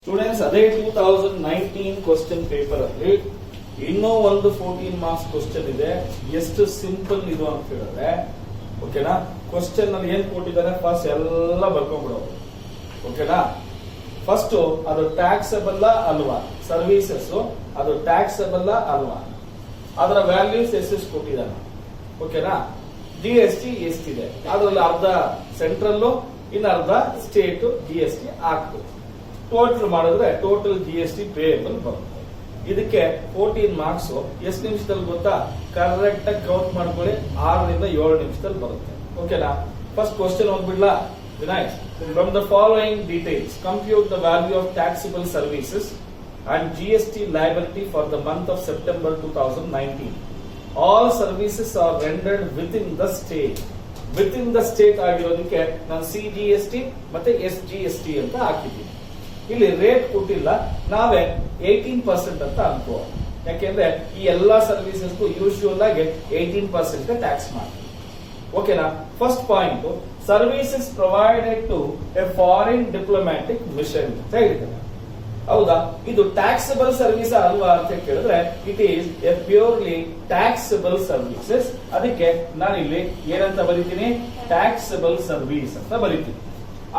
Students, ಅದೇ 2019 question paper ಅಲ್ಲಿ ಇನ್ನೂ ಒಂದು 14 ಮಾರ್ಕ್ಸ್ ಕ್ವಶನ್ ಇದೆ. ಎಷ್ಟು ಸಿಂಪಲ್ ಇದು ಅಂತ ಹೇಳಿದ್ರೆ, ಓಕೆನಾ, ಕ್ವಶನ್ ಅಲ್ಲಿ ಏನ್ ಕೊಟ್ಟಿದ್ದಾರೆ ಫಸ್ಟ್ ಎಲ್ಲ ಬರ್ಕೊಂಡ್ಬಿಡೋದು. ಓಕೆನಾ, ಫಸ್ಟ್ ಅದು ಟ್ಯಾಕ್ಸಬಲ್ ಅಲ್ವಾ, ಸರ್ವಿಸಸ್ ಅದು ಟ್ಯಾಕ್ಸಬಲ್ ಅಲ್ವಾ, ಅದರ ವ್ಯಾಲ್ಯೂಸ್ ಎಷ್ಟೆಷ್ಟು ಕೊಟ್ಟಿದ್ದಾನೆ. ಓಕೆನಾ, GST ಎಷ್ಟಿದೆ, ಅದರಲ್ಲಿ ಅರ್ಧ ಸೆಂಟ್ರಲ್ ಇನ್ನು ಅರ್ಧ ಸ್ಟೇಟ್ GST ಹಾಕ್ಬೇಕು. ಟೋಟಲ್ ಮಾಡಿದ್ರೆ ಟೋಟಲ್ GST ಪೇಯಬಲ್ ಬರುತ್ತೆ. ಇದಕ್ಕೆ 14 ಮಾರ್ಕ್ಸ್ ಎಷ್ಟು ನಿಮಿಷದಲ್ಲಿ ಗೊತ್ತಾ, ಕರೆಕ್ಟ್ ಆಗಿ ಕೌಂಟ್ ಮಾಡ್ಕೊಳ್ಳಿ, 6 ರಿಂದ 7 ನಿಮಿಷದಲ್ಲಿ ಬರುತ್ತೆ. ಓಕೆನಾ, ಫಸ್ಟ್ ಕ್ವಶನ್ ಹೋಗ್ಬಿಡ್ಲಾ. Vinayak, from the following details compute the value of taxable services and GST liability for the month of September 2019. All services are rendered within the state. Within the state ಆಗಿರೋದಕ್ಕೆ ನಾನು CGST ಮತ್ತೆ SGST ಅಂತ ಹಾಕಿದ್ದೀನಿ. ಇಲ್ಲಿ rate ಕೊಟ್ಟಿಲ್ಲ, ನಾವೇ 18% ಅಂತ ಅನ್ಕೋ. ಯಾಕೆಂದ್ರೆ ಈ ಎಲ್ಲಾ ಸರ್ವಿಸಸ್ಗೂ ಯೂಶುವಲ್ ಆಗಿ 18% ಟ್ಯಾಕ್ಸ್ ಮಾಡ್ತೀವಿ. ಓಕೆನಾ, first point, services provided to a foreign diplomatic mission ಅಂತ ಹೇಳಿದ್ದಾರೆ. ಹೌದಾ, ಇದು ಟ್ಯಾಕ್ಸಬಲ್ ಸರ್ವಿಸ್ ಅಲ್ವಾ ಅಂತ ಕೇಳಿದ್ರೆ, it is a purely taxable services. ಅದಕ್ಕೆ ನಾನಿಲ್ಲಿ ಏನಂತ ಬರೀತೀನಿ, ಟ್ಯಾಕ್ಸಬಲ್ ಸರ್ವಿಸ್ ಅಂತ ಬರೀತೀನಿ.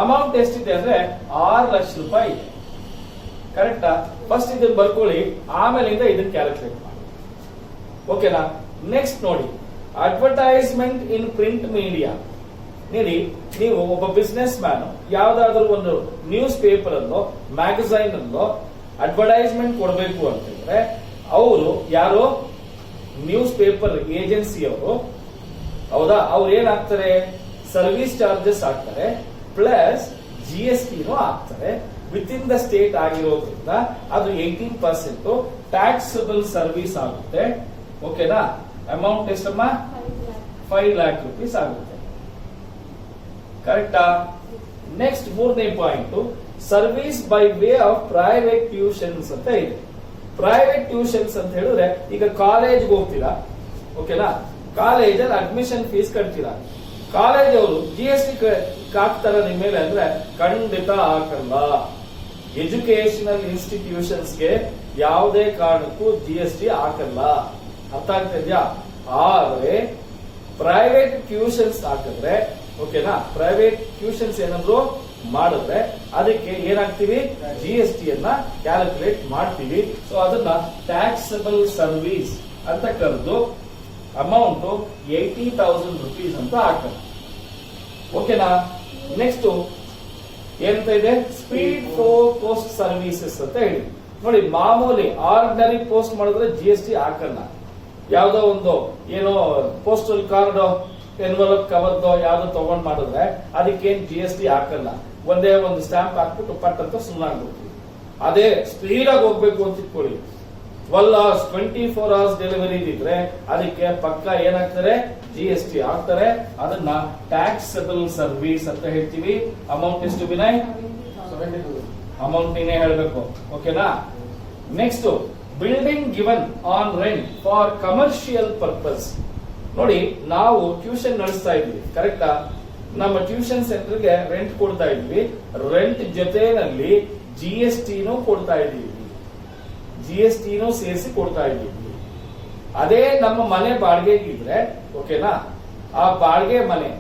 ಅಮೌಂಟ್ ಎಷ್ಟಿದೆ ಅಂದ್ರೆ 6 ಲಕ್ಷ ರೂಪಾಯಿ ಇದೆ. ಕರೆಕ್ಟಾ? ಫಸ್ಟ್ ಇದನ್ನ ಬರ್ಕೊಳ್ಳಿ, ಆಮೇಲಿಂದ ಇದನ್ನ ಕ್ಯಾಲ್ಕುಲೇಟ್ ಮಾಡಿ. ಓಕೆನಾ, ನೆಕ್ಸ್ಟ್ ನೋಡಿ, ಅಡ್ವರ್ಟೈಸ್ಮೆಂಟ್ ಇನ್ ಪ್ರಿಂಟ್ ಮೀಡಿಯಾ. ನೀವು ಒಬ್ಬ ಬಿಸ್ನೆಸ್ ಮ್ಯಾನ್ ಯಾವ್ದಾದ್ರು ಒಂದು ನ್ಯೂಸ್ ಪೇಪರ್ ಅಲ್ಲೋ ಮ್ಯಾಗಝೈನ್ ಅಲ್ಲೋ ಅಡ್ವರ್ಟೈಸ್ಮೆಂಟ್ ಕೊಡಬೇಕು ಅಂತಂದ್ರೆ, ಅವರು ಯಾರೋ ನ್ಯೂಸ್ ಪೇಪರ್ ಏಜೆನ್ಸಿ ಅವರು, ಹೌದಾ, ಅವ್ರು ಏನ್ ಹಾಕ್ತಾರೆ, ಸರ್ವಿಸ್ ಚಾರ್ಜಸ್ ಹಾಕ್ತಾರೆ, ಪ್ಲಸ್ GST ಹಾಕ್ತಾರೆ. ವಿತ್ ಇನ್ ದ ಸ್ಟೇಟ್ ಆಗಿರೋದ್ರಿಂದ ಅದು 18% ಟ್ಯಾಕ್ಸಬಲ್ ಸರ್ವಿಸ್ ಆಗುತ್ತೆ. ಓಕೆನಾ, ಅಮೌಂಟ್ ಎಷ್ಟಮ್ಮ, 5 lakh rupees ಆಗುತ್ತೆ. ಕರೆಕ್ಟಾ? ನೆಕ್ಸ್ಟ್ ಮೂರನೇ point, service by way of private tuitions ಅಂತ ಇದೆ. ಪ್ರೈವೇಟ್ ಟ್ಯೂಷನ್ಸ್ ಅಂತ ಹೇಳಿದ್ರೆ, ಈಗ ಕಾಲೇಜ್ಗೆ ಹೋಗ್ತೀರಾ, ಓಕೆನಾ, ಕಾಲೇಜಲ್ಲಿ ಅಡ್ಮಿಷನ್ ಫೀಸ್ ಕಟ್ತೀರಾ, ಕಾಲೇಜ್ ಅವರು GST ಹಾಕ್ತಾರ ನಿಮ್ಮ ಮೇಲೆ ಅಂದ್ರೆ ಖಂಡಿತ ಹಾಕಲ್ಲ. ಎಜುಕೇಶನಲ್ ಇನ್ಸ್ಟಿಟ್ಯೂಷನ್ಸ್ಗೆ ಯಾವುದೇ ಕಾರಣಕ್ಕೂ GST ಹಾಕಲ್ಲ. ಅರ್ಥ ಆಗ್ತಾ ಇದೆಯಾ? ಆದ್ರೆ ಪ್ರೈವೇಟ್ ಟ್ಯೂಷನ್ಸ್ ಹಾಕಿದ್ರೆ, ಓಕೆನಾ, ಪ್ರೈವೇಟ್ ಟ್ಯೂಷನ್ಸ್ ಏನಾದ್ರು ಮಾಡಿದ್ರೆ ಅದಕ್ಕೆ ಏನಾಗ್ತೀವಿ, GST ಕ್ಯಾಲ್ಕುಲೇಟ್ ಮಾಡ್ತೀವಿ. ಸೊ ಅದನ್ನ ಟ್ಯಾಕ್ಸಬಲ್ ಸರ್ವಿಸ್ ಅಂತ ಕರೆದು ಅಮೌಂಟ್ 80,000 rupees ಅಂತ ಹಾಕ್ತಾರೆ. ಓಕೆನಾ, ನೆಕ್ಸ್ಟ್ ಏನಂತ ಇದೆ, ಸ್ಪೀಡ್ ಪೋಸ್ಟ್ ಸರ್ವಿಸಸ್ ಅಂತ ಹೇಳಿ. ನೋಡಿ, ಮಾಮೂಲಿ ಆರ್ಡಿನರಿ ಪೋಸ್ಟ್ ಮಾಡಿದ್ರೆ GST ಹಾಕಲ್ಲ. ಯಾವ್ದೋ ಒಂದು ಏನೋ ಪೋಸ್ಟಲ್ ಕಾರ್ಡ್ ಎನ್ವಲಪ್ ಕವರ್ದೋ ಯಾವ್ದೋ ತಗೊಂಡ್ ಮಾಡಿದ್ರೆ ಅದಕ್ಕೇನ್ GST ಹಾಕಲ್ಲ. ಒಂದೇ ಒಂದು ಸ್ಟಾಂಪ್ ಹಾಕ್ಬಿಟ್ಟು ಪಟ್ ಅಂತ ಸುಮ್ಮನಾಗ್ಬಿಡ್ತೀವಿ. ಅದೇ ಸ್ಪೀಡ್ ಆಗಿ ಹೋಗ್ಬೇಕು ಅಂತ ಇಟ್ಕೊಳ್ಳಿ, 12 hours 24 hours ಡೆಲಿವರಿ ಇದ್ರೆ ಅದಕ್ಕೆ ಪಕ್ಕ ಏನಾಗ್ತಾರೆ, GST ಹಾಕ್ತಾರೆ. ಅದನ್ನ ಟ್ಯಾಕ್ಸಬಲ್ ಸರ್ವಿಸ್ ಅಂತ ಹೇಳ್ತೀವಿ. ಅಮೌಂಟ್ ಎಷ್ಟು ವಿನಯ್? 72. ಅಮೌಂಟ್ ನೀನೇ ಹೇಳ್ಬೇಕು. ಓಕೆನಾ, next, building given on rent for commercial purpose. ನೋಡಿ, ನಾವು ಟ್ಯೂಷನ್ ನಡೆಸ್ತಾ ಇದ್ವಿ, ಕರೆಕ್ಟಾ? ನಮ್ಮ ಟ್ಯೂಷನ್ ಸೆಂಟರ್ಗೆ ರೆಂಟ್ ಕೊಡ್ತಾ ಇದ್ವಿ, ರೆಂಟ್ ಜೊತೆನಲ್ಲಿ GST ಕೊಡ್ತಾ ಇದ್ದೀವಿ, GST ಸೇರಿಸಿ ಕೊಡ್ತಾ ಇದ್ದೀವಿ. ಅದೇ ನಮ್ಮ ಮನೆ ಬಾಡಿಗೆಗಿದ್ರೆ, ಓಕೆನಾ, ಆ ಬಾಡಿಗೆ ಮನೆ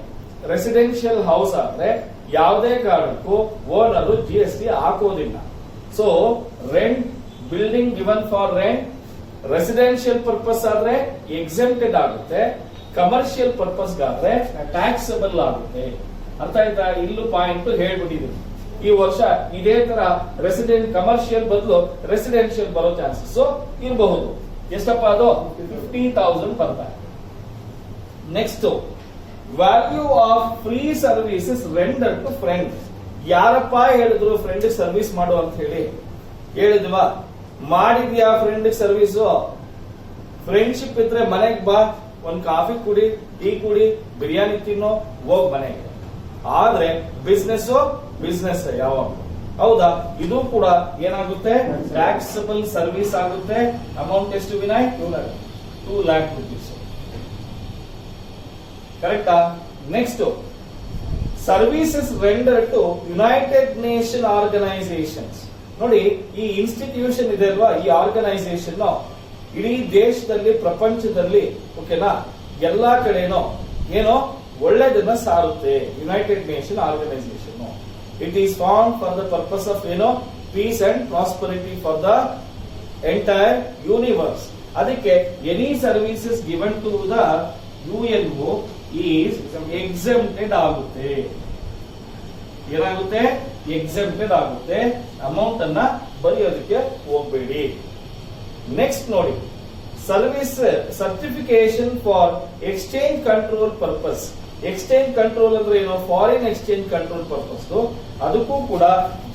ರೆಸಿಡೆನ್ಷಿಯಲ್ ಹೌಸ್ ಆದ್ರೆ ಯಾವುದೇ ಕಾರಣಕ್ಕೂ ಓನರ್ GST ಹಾಕೋದಿಲ್ಲ. So rent, building given for rent, residential purpose ಆದ್ರೆ ಎಕ್ಸೆಂಪ್ಟೆಡ್ ಆಗುತ್ತೆ, ಕಮರ್ಷಿಯಲ್ ಪರ್ಪಸ್ ಗಾದ್ರೆ ಟ್ಯಾಕ್ಸಬಲ್ ಆಗುತ್ತೆ. ಅರ್ಥ ಆಯ್ತಾ? ಇಲ್ಲೂ ಪಾಯಿಂಟ್ ಹೇಳ್ಬಿಟ್ಟಿದ್ದೀನಿ. ಈ ವರ್ಷ ಇದೇ ತರ ರೆಸಿಡೆಂಟ್ ಕಮರ್ಷಿಯಲ್ ಬದಲು ರೆಸಿಡೆನ್ಷಿಯಲ್ ಬರೋ ಚಾನ್ಸಸ್ ಇರಬಹುದು. ಎಷ್ಟಪ್ಪ ಅದು? 50,000 ಬರ್ತಾರೆ. Next, value of free services render to friend. ಯಾರಪ್ಪ ಹೇಳಿದ್ರು ಫ್ರೆಂಡ್ ಸರ್ವಿಸ್ ಮಾಡು ಅಂತ ಹೇಳಿ? ಹೇಳಿದ್ವಾ? ಮಾಡಿದ್ಯಾ ಫ್ರೆಂಡ್ ಸರ್ವಿಸ್? ಫ್ರೆಂಡ್ಶಿಪ್ ಇದ್ರೆ ಮನೆಗೆ ಬಾ, ಒಂದ್ ಕಾಫಿ ಕುಡಿ, ಟೀ ಕುಡಿ, ಬಿರಿಯಾನಿ ತಿನ್ನೋ, ಹೋಗ್ ಮನೆಗೆ. ಆದ್ರೆ ಬಿಸ್ನೆಸ್ ಬಿಸ್ನೆಸ್ ಯಾವಾಗ, ಹೌದಾ? ಇದು ಕೂಡ ಏನಾಗುತ್ತೆ, ಟ್ಯಾಕ್ಸಬಲ್ ಸರ್ವಿಸ್ ಆಗುತ್ತೆ. ಅಮೌಂಟ್ ಎಷ್ಟು ವಿನಯ್? 2 lakh rupees. ಕರೆಕ್ಟಾ? Next, services render to united nation organisations. ನೋಡಿ ಈ ಇನ್ಸ್ಟಿಟ್ಯೂಷನ್ ಇದೆ ಅಲ್ವಾ, ಈ ಆರ್ಗನೈಸೇಷನ್ ಇಡೀ ದೇಶದಲ್ಲಿ ಪ್ರಪಂಚದಲ್ಲಿ ಓಕೆನಾ ಎಲ್ಲಾ ಕಡೆನೋ ಏನೋ ಒಳ್ಳೆದನ್ನ ಸಾರುತ್ತೆ. United Nation Organization it is form for the purpose of ಏನೋ peace and prosperity for the entire universe. ಅದಕ್ಕೆ any services given to the UNO is exempted ಆಗುತ್ತೆ. ಏನಾಗುತ್ತೆ? ಎಕ್ಸೆಂಪ್ಟೆಡ್ ಆಗುತ್ತೆ. ಅಮೌಂಟ್ ಅನ್ನ ಬರೆಯೋದಕ್ಕೆ ಹೋಗ್ಬೇಡಿ. ನೆಕ್ಸ್ಟ್ ನೋಡಿ, service certification for exchange control purpose. Exchange control ಅಂದ್ರೆ ಏನು? Foreign exchange control purpose. ಅದಕ್ಕೂ ಕೂಡ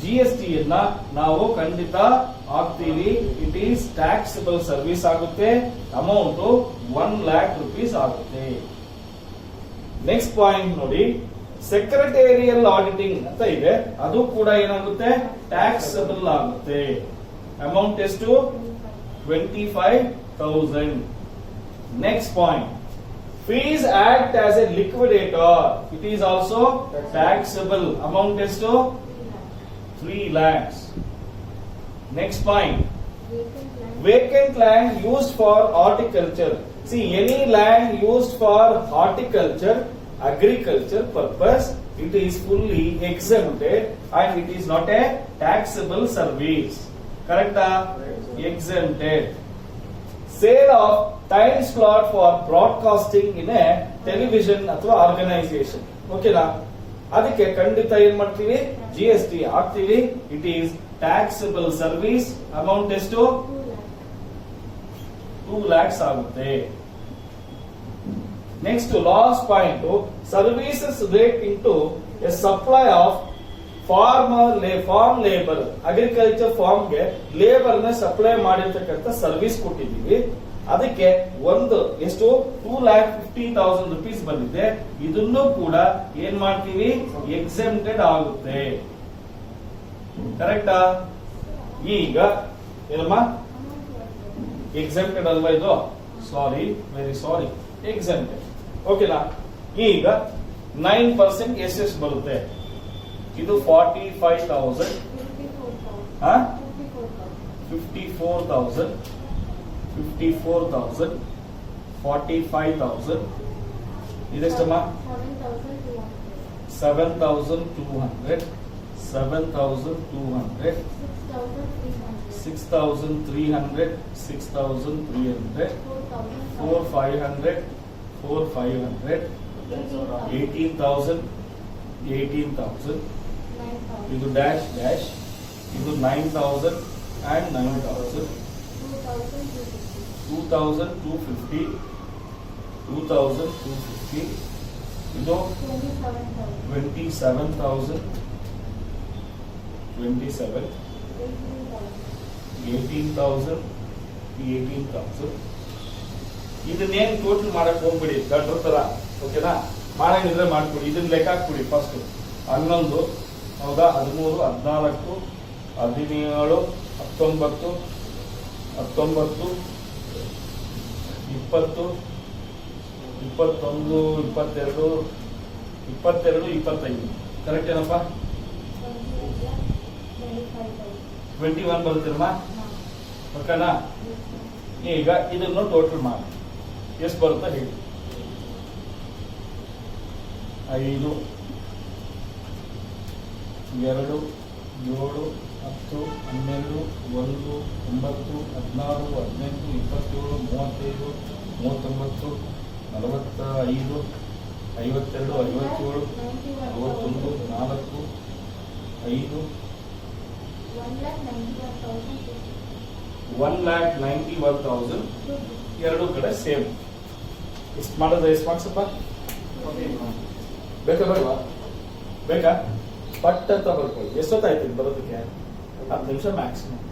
GST ಯನ್ನ ನಾವು ಖಂಡಿತ ಹಾಕ್ತೀವಿ. ಇಟ್ ಈಸ್ ಟ್ಯಾಕ್ಸಬಲ್ ಸರ್ವಿಸ್ ಆಗುತ್ತೆ. ಅಮೌಂಟ್ 1 lakh rupees ಆಗುತ್ತೆ. ನೆಕ್ಸ್ಟ್ ಪಾಯಿಂಟ್ ನೋಡಿ, ಸೆಕ್ರೆಟೇರಿಯಲ್ ಆಡಿಟಿಂಗ್ ಅಂತ ಇದೆ, ಅದು ಕೂಡ ಏನಾಗುತ್ತೆ? ಟ್ಯಾಕ್ಸಬಲ್ ಆಗುತ್ತೆ. ಅಮೌಂಟ್ ಎಷ್ಟು? 25,000. Next point, fees act as a liquidator. It is also taxable. Amount ಎಷ್ಟು? 3 lakhs. Next point, vacant land used for horticulture. See, any land used for horticulture, agriculture purpose, it is fully exempted and it is not a taxable service. Correct? Exempted. Sale of time slot for broadcasting in a television ಅಥವಾ organisation. ಓಕೆನಾ? ಅದಕ್ಕೆ ಖಂಡಿತ ಏನ್ ಮಾಡ್ತೀವಿ? GST ಹಾಕ್ತೀವಿ. It is taxable service. Amount ಎಷ್ಟು? 2 lakhs ಆಗುತ್ತೆ. Next last point, services relating to a supply of farm labour. Agriculture farm ಗೆ ಲೇಬರ್ ನ ಸಪ್ಲೈ ಮಾಡಿರ್ತಕ್ಕಂಥ ಸರ್ವಿಸ್ ಕೊಟ್ಟಿದ್ದೀವಿ. ಅದಕ್ಕೆ ಒಂದು ಎಷ್ಟು? 2,50,000 rupees ಬಂದಿದೆ. ಇದನ್ನು ಕೂಡ ಏನ್ ಮಾಡ್ತೀವಿ? ಎಕ್ಸೆಂಪ್ಟೆಡ್ ಆಗುತ್ತೆ. ಕರೆಕ್ಟಾ? ಈಗ ಏನಮ್ಮ? ಎಕ್ಸೆಂಪ್ಟೆಡ್ ಅಲ್ವಾ ಇದು? ಸಾರಿ, ವೆರಿ ಸಾರಿ, ಎಕ್ಸೆಂಪ್ಟೆಡ್. ಓಕೆನಾ? ಈಗ 9% ಎಷ್ಟು ಬರುತ್ತೆ? ಇದು 45,000, 54,000, 45,000. ಇದೆಷ್ಟಮ್ಮ? 7,200, 7,200, 6,300, 6,300, 4,500, 4,500, 18,000, 18,000. ಇದು ಡ್ಯಾಶ್ ಡ್ಯಾಶ್. ಇದು 9,000 and 9,000, 2,250, 2,250. ಇದು 27,000, 27, 18,000, 18,000. ಇದನ್ನೇನು ಟೋಟಲ್ ಮಾಡಕ್ ಹೋಗ್ಬಿಡಿ ದೊಡ್ಡ ತರ. ಓಕೆನಾ? ಮಾಡಂಗಿದ್ರೆ ಮಾಡ್ಬಿಡಿ. ಇದನ್ನ ಲೆಕ್ಕ ಹಾಕ್ಬಿಡಿ ಫಸ್ಟ್. 11, ಹೌದಾ? 13, 14, 17, 19, 19, 20, 21, 22, 22, 25. ಕರೆಕ್ಟ್ ಏನಪ್ಪ? 21 ಬರುತ್ತಮ್ಮ. ಓಕೆನಾ? ಈಗ ಇದನ್ನು ಟೋಟಲ್ ಮಾಡಿ ಎಷ್ಟು ಬರುತ್ತೆ ಹೇಳಿ. 5, 2, 7, 10, 12, 1, 9, 16, 18, 27, 35, 39, 45, 52, 57, 61, 4, 5, 1,91,000. ಎರಡು ಕಡೆ ಸೇಮ್. ಇಷ್ಟು ಮಾಡೋದು ಎಷ್ಟು ಮಾಡ್ಸಪ್ಪ? ಬೇಕಾ ಬೇಡವಾ? ಬೇಕಾ? ಪಟ್ ಅಂತ ಬರ್ಕೊಳ್ಳಿ. ಎಷ್ಟೊತ್ತಾಯ್ತು ಬರೋದಕ್ಕೆ? 10 ನಿಮಿಷ ಮ್ಯಾಕ್ಸಿಮಮ್.